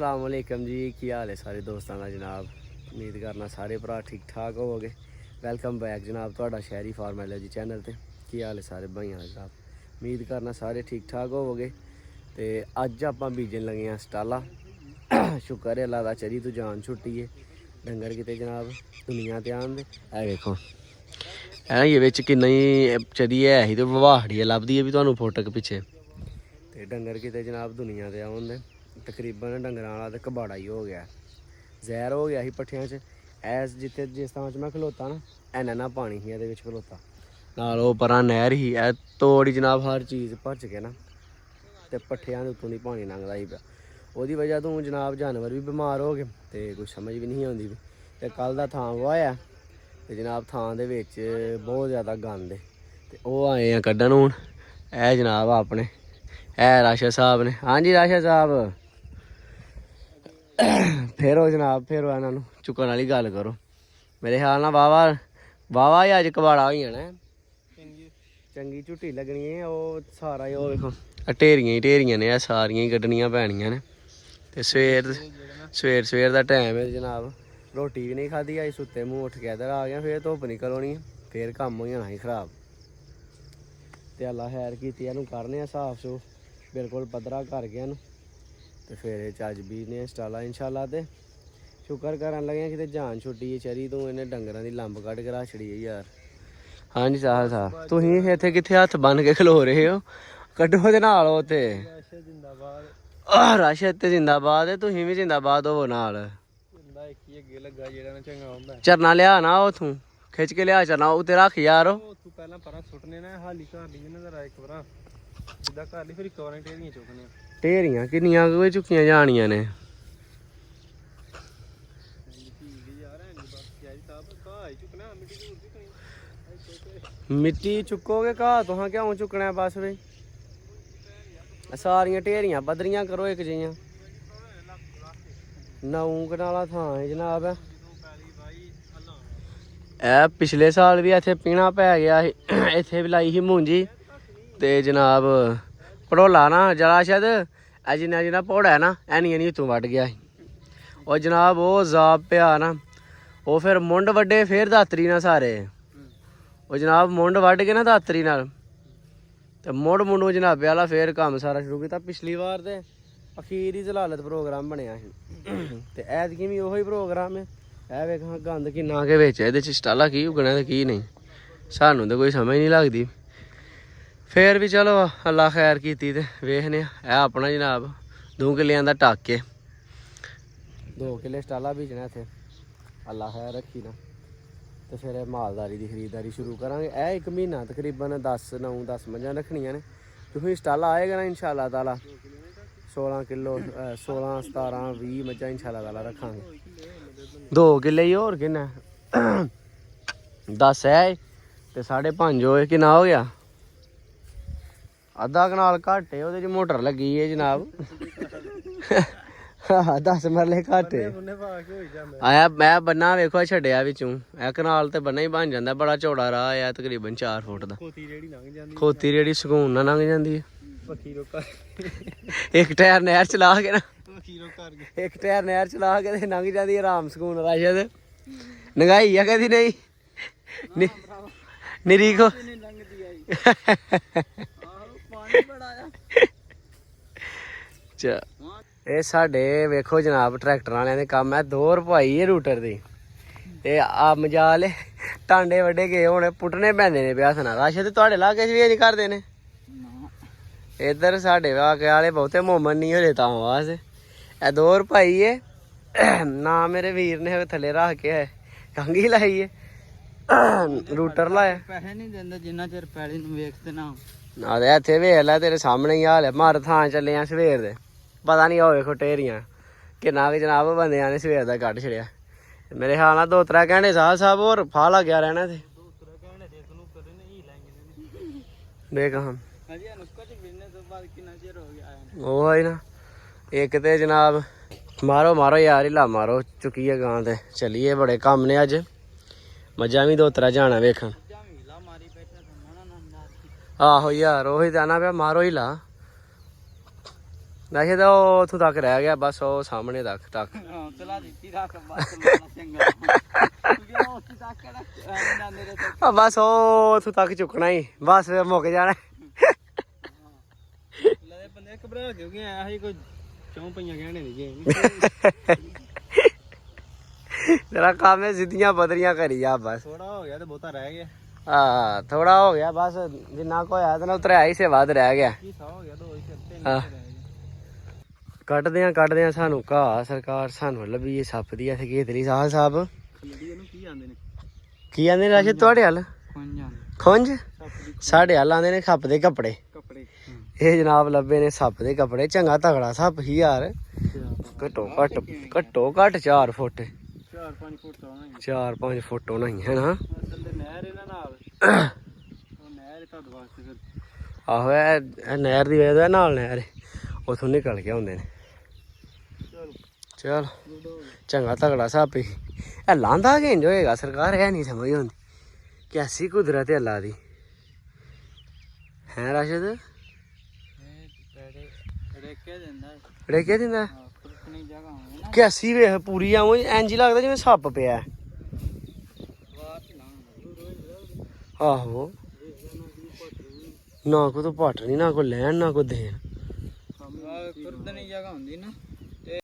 अस्सलाम वालेकुम जी, की हाल है सारे दोस्तों का जनाब। उम्मीद करना सारे भरा ठीक ठाक होवोगे। वेलकम बैक जनाब तुहाडा शहरी फार्मोलॉजी चैनल ते। की हाल है सारे भाइयों का जनाब। उम्मीद करना सारे ठीक ठाक होवोगे। तो अज आपां बीजन लगे हैं स्टाला। शुक्र है अल्लाह दा चरी तो जान छुट्टी है। डंगर किते जनाब दुनिया ते आन दे। ऐ वेखो ये बिच किन्नी चरी है ही तो ववाहड़ी लभदी है भी तुहानूं फोटो पिछे। तो डंगर किते जनाब दुनिया ते आउण दे। तकरीबन डंगरां वाला तो कबाड़ा ही हो गया, जहर हो गया ही पट्ठियां च। ऐस जिते जिस थां च मैं खलोता ना इन्ना पानी ही ये खलोता नाल ओह परां नहर ही ऐ तोड़ी जनाब हर चीज़ भरच के ना ते पट्ठियां दे उत्तों दी पानी लंघदा ही पिया। ओहदी वजह तो जनाब जानवर भी बीमार हो गए ते कुछ समझ भी नहीं आउंदी। ते कल दा थां वाया ते जनाब थां दे विच बहुत ज़्यादा गंद है ते ओह आए हैं कड्ढन हूण। ऐ जनाब अपने ऐ राशद साहब ने। हाँ जी राशद साहब फेरो जनाब फेरो इन्हों चुकन वाली गल करो। मेरे ख्याल नाल वाहवा ही अज कबाड़ा हो जाना है। चंगी झुट्टी लगनी है। वो सारा ही देखो ढेरियां ही ढेरियां ने सारियां ही कड्ढनियां पैनियां ने। ते सवेर का टाइम है जनाब। रोटी भी नहीं खाधी अज सुत्ते मूंह उठ के इधर आ गया। फिर धुप्प निकल आनी फिर कम हो जाना ही खराब। तो अल्लाह खैर की करने साफ सूफ बिल्कुल पद्धरा कर गया तो फिर अज बीजने स्टाला इंशाल्लाह। तो शुक्र करन लगे कि जान छुट्टी है चरी तू इन्हें डंगर की लंब कट के रख छड़ी है यार। हाँ जी साहब साहब तुम इतने कितने हथ बन के खलो रहे हो। कड्डो दे नाल उत्ते राशद ते जिंदाबाद है। तुम भी जिंदाबाद होवो नाल। झरना लिया ना उथों खिच के लिया चरना उत्ते रख यार। ढेरियां किन्नियां कोई चुक्कियां जानियां ने। मिट्टी चुकोगे घाह तुहां क्यों चुकना बस भाई। सारियां ढेरियां बदरियां करो एक जियां। 9 कनाला थां है जनाब। ए पिछले साल भी इत्थे पीना पै गया इत्थे भी लाई ही मूंजी ते जनाब भड़ोला ना जराशद जिन्ना जिन्ना भोड़ा है ना ऐनी उत्तों वड्ड गया। और जनाब वो जाब पिया ना वो फिर मुंड वड्डे फिर दातरी ना सारे। वो जनाब मुंड वड्ड के ना दातरी नाल ते मुड़ मुंडू जनाबे वाला फिर कम्म सारा शुरू किया। पिछली बार ते अखीर ही जलालत प्रोग्राम बनया ते ऐतकी भी उही प्रोग्राम है। ऐ वेख गंद किन्ना के बिच इहदे च स्टाला की उगना ते की नहीं सानू तो कोई समझ नहीं लगती। फिर भी चलो अल्लाह खैर की ते वेखने ऐ अपना जनाब 2 किल्लियां दा टाके 2 किल्ले स्टाला बीजना इत्थे अल्लाह खैर रखी ना। तो फिर मालदारी की खरीदारी शुरू करांगे। ए 1 महीना तकरीबन 9-10 मझां रखनियां ने। तुसीं स्टाला आएगा ना इंशाल्लाह ताला 16 किलो 16 17 20 मझां इंशाल्लाह ताला रखांगे। 2 किल्ले ही होर किन्ना 10 है ते 5.5 होए किन्ना हो गया। अद्धा कनाल घट्ट है ओहदे च मोटर लगी है जनाब। 10 मरले घट्ट आया मैं बन्ना वेखो छड्डिया बिचों ए कनाल ते बन्ना ही बन जांदा। बड़ा चौड़ा राह है तकरीबन 4 फुट दा। खोती रेड़ी सकून ना लंघ जांदी है। एक टायर नहर चला के ना एक टायर नहर चला के लंघ जाती आराम सकून। राशद नंगाई है कदी नहीं निरीखो ये साडे वेखो जनाब ट्रैक्टर वाले दे कम है 2 रुपई है रूटर दी ते आ मजाल टांडे वड्डे गए होने पुट्टने पैंदे ने ब्याह सना। राशद तुहाडे लागे च भी इंज करदे ने। इधर साढ़े वाके वाले बहुते मोमन नहीं हो तां वास्ते ए 2 रुपई है ना मेरे वीर ने थले रख के कंघी लाई है रूटर लाया पैसे नहीं देंदा जिन्ना चिर पैली नूं वेखदे ना। इत्थे वेख लै तेरे सामने ही हाल है। मर थां चले आ सवेर दे पता नहीं हो वेखो ढेरियां किन्ना कि जनाब बंदियां ने सवेर दा कड्ढ छड़िया। मेरे ख्याल नाल 2-3 घंटे साहब होर फाला गया रहना थे देख हम वो है ना। एक तो जनाब मारो यार हिला मारो चुकिए गां ते चलिए बड़े कम ने अज। मझां भी 2-3 जाना वेखन। आहो यार ओही कहना पिया मारो हिला ਵੈਸੇ ਤਾਂ ਉਹ ਉੱਥੋਂ ਤੱਕ ਰਹਿ ਗਿਆ ਬਸ ਉਹ ਸਾਹਮਣੇ ਤੱਕ ਚਲਾ ਦਿੱਤੀ ਰੱਖ ਬਸ ਚੰਗਾ ਆ ਬਸ ਉਹ ਉੱਥੋਂ ਤੱਕ ਚੁੱਕਣਾ ਹੀ ਬਸ ਮੁੱਕ ਜਾਣਾ ਲੈ ਬੰਦੇ ਘਬਰਾ ਕਿਉਂ ਗਿਆ ਆਹੀ ਕੋਈ ਚੌਂ ਪਈਆਂ ਕਹਿਣੇ ਨਹੀਂ ਗਏ ਤੇਰਾ ਕੰਮ ਹੈ ਸਿੱਧੀਆਂ ਬਦਰੀਆਂ ਕਰੀ ਜਾ ਬਸ ਥੋੜਾ ਹੋ ਗਿਆ ਤੇ ਬਹੁਤਾ ਰਹਿ ਗਿਆ ਹਾਂ ਥੋੜਾ ਹੋ ਗਿਆ ਬਸ ਜਿੰਨਾ ਕੋ ਹੋਇਆ ਤੇ ਨਾ ਉਤਰਿਆ ਹੀ ਸੇ ਵੱਧ ਰਹਿ ਗਿਆ ਕੀ ਸਾ ਹੋ ਗਿਆ ਦੋ ਹੀ ਸਿੱਤੇ ਹਾਂ ਕੱਢਦੇ ਆ ਸਾਨੂੰ ਘਾਹ ਸਰਕਾਰ ਸਾਨੂੰ ਲੱਭੀ ਇਹ ਸੱਪ ਦੀ ਇੱਥੇ ਘੇਤਲੀ ਸਾਹ ਸਾਹਿਬ ਖਲੜੀ ਇਹਨੂੰ ਕੀ ਆਂਦੇ ਨੇ ਕੀ ਆਂਦੇ ਨੇ ਰਾਸ਼ਦ ਤੁਹਾਡੇ ਹੱਲ ਖੁੰਝ ਸਾਡੇ ਹੱਲ ਆਂਦੇ ਨੇ ਸੱਪ ਦੇ ਕੱਪੜੇ ਇਹ ਜਨਾਬ ਲੱਭੇ ਨੇ ਸੱਪ ਦੇ ਕੱਪੜੇ ਚੰਗਾ ਤਗੜਾ ਸੱਪ ਹੀ ਯਾਰ ਘੱਟੋ ਘੱਟ 4 ਫੁੱਟ 4-5 ਫੁੱਟ ਹੋਣਾ 4-5 ਫੁੱਟ ਹੋਣਾ ਹੀ ਹੈ ਨਾ ਨਹਿਰ ਇਹਨਾਂ ਨਾਲ ਉਹ ਨਹਿਰ ਤੁਹਾਡੇ ਵਾਸਤੇ ਫਿਰ ਆਹੋ ਇਹ ਨਹਿਰ ਦੀ ਵਜ੍ਹਾ ਨਾਲ ਨਹਿਰ ਉਥੋਂ ਨਿਕਲ ਕੇ ਆਉਂਦੇ ਨੇ ਚਲ ਚੰਗਾ ਤਗੜਾ ਸੱਪ ਹੀ ਇਹ ਲਾਂਦਾ ਕਿ ਇੰਜ ਹੋਏਗਾ ਸਰਕਾਰ ਇਹ ਨਹੀਂ ਸਮਝ ਆਉਂਦੀ ਕਿ ਐਸੀ ਕੁਦਰਤ ਹੈ ਅੱਲਾ ਦੀ ਹੈ ਰਾਸ਼ਦ ਰੇਕੇ ਦਿੰਦਾ ਕੈਸੀ ਵੇਖ ਪੂਰੀ ਆਉਂ ਇੰਜ ਹੀ ਲੱਗਦਾ ਜਿਵੇਂ ਸੱਪ ਪਿਆ ਆਹੋ ਨਾ ਕੋ ਤੂੰ ਪੱਟ ਨਹੀਂ ਨਾ ਕੋ ਲੈਣ ਨਾ ਕੋ ਦੇਣ ਜਗ੍ਹਾ ਹੁੰਦੀ ਨਾ